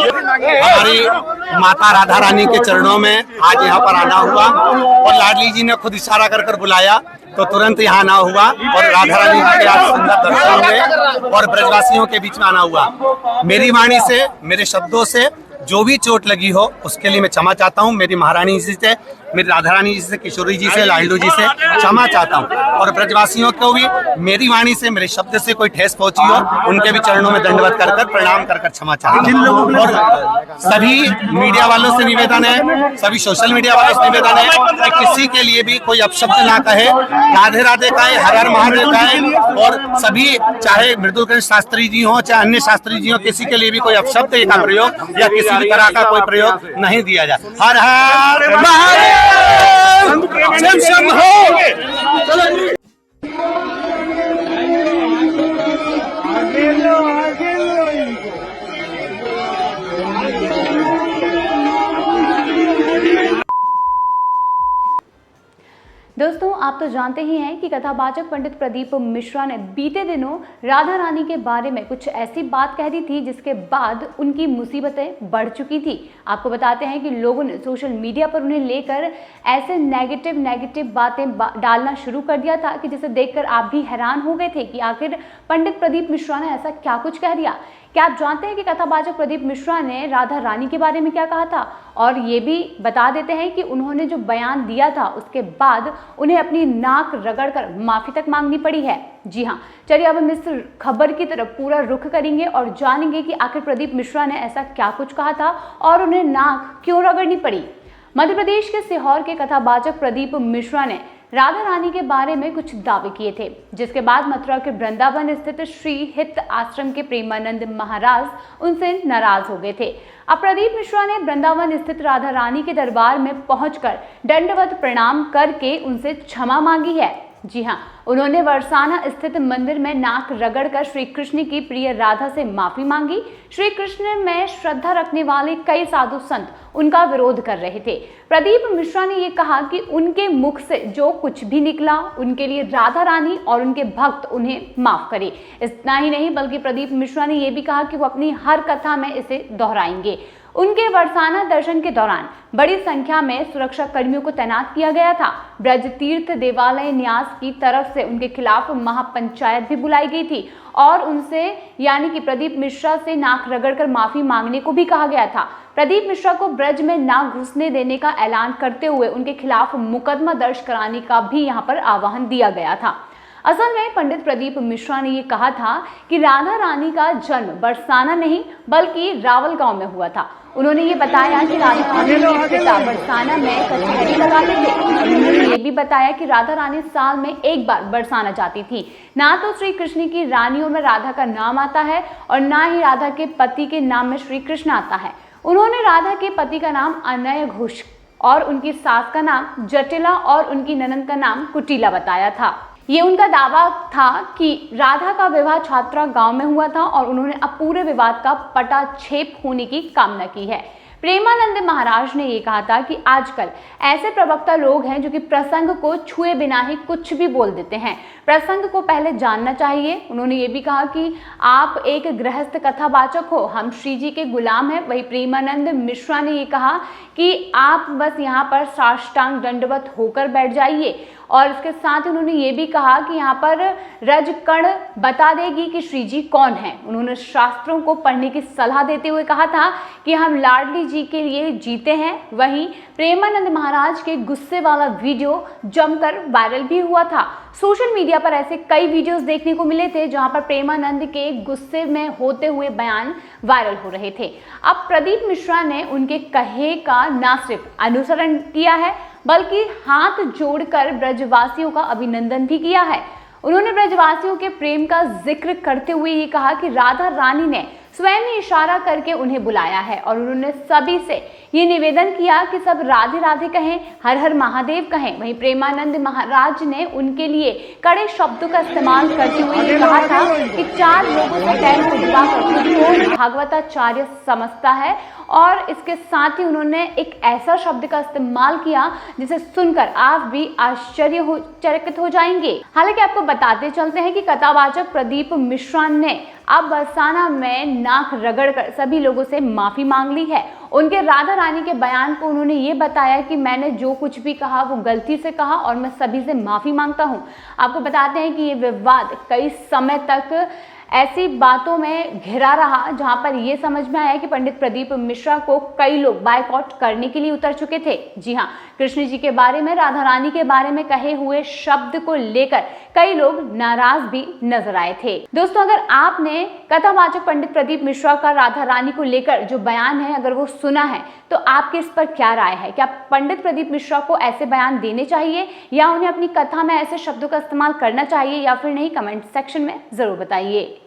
हमारी माता राधा रानी के चरणों में आज यहाँ पर आना हुआ और लाडली जी ने खुद इशारा कर कर बुलाया तो तुरंत यहाँ आना हुआ और राधा रानी जी के आज सुंदर दर्शन हुए और ब्रजवासियों के बीच में आना हुआ। मेरी वाणी से, मेरे शब्दों से जो भी चोट लगी हो उसके लिए मैं क्षमा चाहता हूँ। मेरी महारानी जी से, मेरी राधा रानी जी से, किशोरी जी से, लाडलू जी से क्षमा चाहता हूँ और ब्रजवासियों को भी मेरी वाणी से, मेरे शब्द से कोई ठेस पहुंची हो उनके भी चरणों में दंडवत कर कर प्रणाम कर कर क्षमा चाहता हूँ। और सभी मीडिया वालों से निवेदन है, सभी सोशल मीडिया वालों से निवेदन है कि किसी के लिए भी कोई अपशब्द ना कहे, राधे राधे कहे, हर हर महादेव कहे और सभी चाहे मृदुलकंठ शास्त्री जी हो चाहे अन्य शास्त्री जी हो, किसी के लिए भी कोई अपशब्द का प्रयोग या किसी भी तरह का कोई प्रयोग नहीं दिया जाए। हर हर महादेव। दोस्तों, आप तो जानते ही हैं कि कथावाचक पंडित प्रदीप मिश्रा ने बीते दिनों राधा रानी के बारे में कुछ ऐसी बात कह दी थी जिसके बाद उनकी मुसीबतें बढ़ चुकी थी। आपको बताते हैं कि लोगों ने सोशल मीडिया पर उन्हें लेकर ऐसे नेगेटिव बातें डालना शुरू कर दिया था कि जिसे देखकर आप भी हैरान हो गए थे कि आखिर पंडित प्रदीप मिश्रा ने ऐसा क्या कुछ कह दिया। क्या आप जानते हैं कि कथावाचक प्रदीप मिश्रा ने राधा रानी के बारे में क्या कहा था? और ये भी बता देते हैं कि उन्होंने जो बयान दिया था उसके बाद उन्हें अपनी नाक रगड़कर माफी तक मांगनी पड़ी है। जी हाँ, चलिए अब हम इस खबर की तरफ पूरा रुख करेंगे और जानेंगे कि आखिर प्रदीप मिश्रा ने ऐसा क्या कुछ कहा था और उन्हें नाक क्यों रगड़नी पड़ी। मध्य प्रदेश के सीहोर के कथावाचक प्रदीप मिश्रा ने राधा रानी के बारे में कुछ दावे किए थे, जिसके बाद मथुरा के वृंदावन स्थित श्री हित आश्रम के प्रेमानंद महाराज उनसे नाराज हो गए थे। अब प्रदीप मिश्रा ने वृंदावन स्थित राधा रानी के दरबार में पहुंचकर दंडवत प्रणाम करके उनसे क्षमा मांगी है। जी हाँ, उन्होंने बरसाना स्थित मंदिर में नाक रगड़कर श्री कृष्ण की प्रिय राधा से माफी मांगी। श्री कृष्ण में श्रद्धा रखने वाले कई साधु संत उनका विरोध कर रहे थे। प्रदीप मिश्रा ने यह कहा कि उनके मुख से जो कुछ भी निकला उनके लिए राधा रानी और उनके भक्त उन्हें माफ करे। इतना ही नहीं बल्कि प्रदीप मिश्रा ने यह भी कहा कि वो अपनी हर कथा में इसे दोहराएंगे। उनके बरसाना दर्शन के दौरान बड़ी संख्या में सुरक्षा कर्मियों को तैनात किया गया था। ब्रज तीर्थ देवालय न्यास की तरफ से उनके खिलाफ महापंचायत भी बुलाई गई थी और उनसे यानी कि प्रदीप मिश्रा से नाक रगड़कर माफी मांगने को भी कहा गया था। प्रदीप मिश्रा को ब्रज में ना घुसने देने का ऐलान करते हुए उनके खिलाफ मुकदमा दर्ज कराने का भी यहाँ पर आह्वान दिया गया था। असल में पंडित प्रदीप मिश्रा ने यह कहा था कि राधा रानी का जन्म बरसाना नहीं बल्कि रावल गांव में हुआ था। उन्होंने ये बताया कि राधा रानी के पिता बरसाना में कचहरी लगाते थे। उन्होंने ये भी बताया कि राधा रानी साल में एक बार बरसाना जाती थी। ना तो श्री कृष्ण की रानियों में राधा का नाम आता है और ना ही राधा के पति के नाम में श्री कृष्ण आता है। उन्होंने राधा के पति का नाम अनय घोष और उनकी सास का नाम जटिला और उनकी ननंद का नाम कुटिला बताया था। ये उनका दावा था कि राधा का विवाह छात्रा गांव में हुआ था और उन्होंने अब पूरे विवाद का पटाक्षेप होने की कामना की है। प्रेमानंद महाराज ने यह कहा था कि आजकल ऐसे प्रवक्ता लोग हैं जो कि प्रसंग को छुए बिना ही कुछ भी बोल देते हैं। प्रसंग को पहले जानना चाहिए। उन्होंने ये भी कहा कि आप एक गृहस्थ कथावाचक हो, हम श्री जी के गुलाम हैं। वही प्रेमानंद मिश्रा ने ये कहा कि आप बस यहाँ पर साष्टांग दंडवत होकर बैठ जाइए और इसके साथ ही उन्होंने ये भी कहा कि यहाँ पर रजकण बता देगी कि श्री जी कौन है। उन्होंने शास्त्रों को पढ़ने की सलाह देते हुए कहा था कि हम लाडली जी के लिए जीते हैं। वहीं प्रेमानंद महाराज के गुस्से वाला वीडियो जमकर वायरल भी हुआ था। सोशल मीडिया पर ऐसे कई वीडियोस देखने को मिले थे जहां पर प्रेमानंद के गुस्से में होते हुए बयान वायरल हो रहे थे। अब प्रदीप मिश्रा ने उनके कहे का न सिर्फ अनुसरण किया है बल्कि हाथ जोड़कर ब्रजवासियों का अभिनंदन भी किया है। उन्होंने ब्रजवासियों के प्रेम का जिक्र करते हुए ये कहा कि राधा रानी ने स्वयं ही इशारा करके उन्हें बुलाया है और उन्होंने सभी से ये निवेदन किया कि सब राधे राधे कहें, हर हर महादेव कहें। वहीं प्रेमानंद महाराज ने उनके लिए कड़े शब्दों का इस्तेमाल करते हुए ये कहा था कि 4 लोगों से पैर खुदवाकर खुद को भागवताचार्य समझता है और इसके साथ ही उन्होंने एक ऐसा शब्द का इस्तेमाल किया जिसे सुनकर आप भी आश्चर्यचकित हो जाएंगे। हालांकि आपको बताते चलते हैं कि कथावाचक प्रदीप मिश्रा ने अब बरसाना में नाक रगड़कर सभी लोगों से माफी मांग ली है। उनके राधा रानी के बयान को उन्होंने ये बताया कि मैंने जो कुछ भी कहा वो गलती से कहा और मैं सभी से माफी मांगता हूं। आपको बताते हैं कि ये विवाद कई समय तक ऐसी बातों में घिरा रहा जहां पर यह समझ में आया कि पंडित प्रदीप मिश्रा को कई लोग बायकॉट करने के लिए उतर चुके थे। जी हां, कृष्ण जी के बारे में, राधा रानी के बारे में कहे हुए शब्द को लेकर कई लोग नाराज भी नजर आए थे। दोस्तों, अगर आपने कथावाचक पंडित प्रदीप मिश्रा का राधा रानी को लेकर जो बयान है अगर वो सुना है तो आपकी इस पर क्या राय है? क्या पंडित प्रदीप मिश्रा को ऐसे बयान देने चाहिए या उन्हें अपनी कथा में ऐसे शब्दों का इस्तेमाल करना चाहिए या फिर नहीं? कमेंट सेक्शन में जरूर बताइए।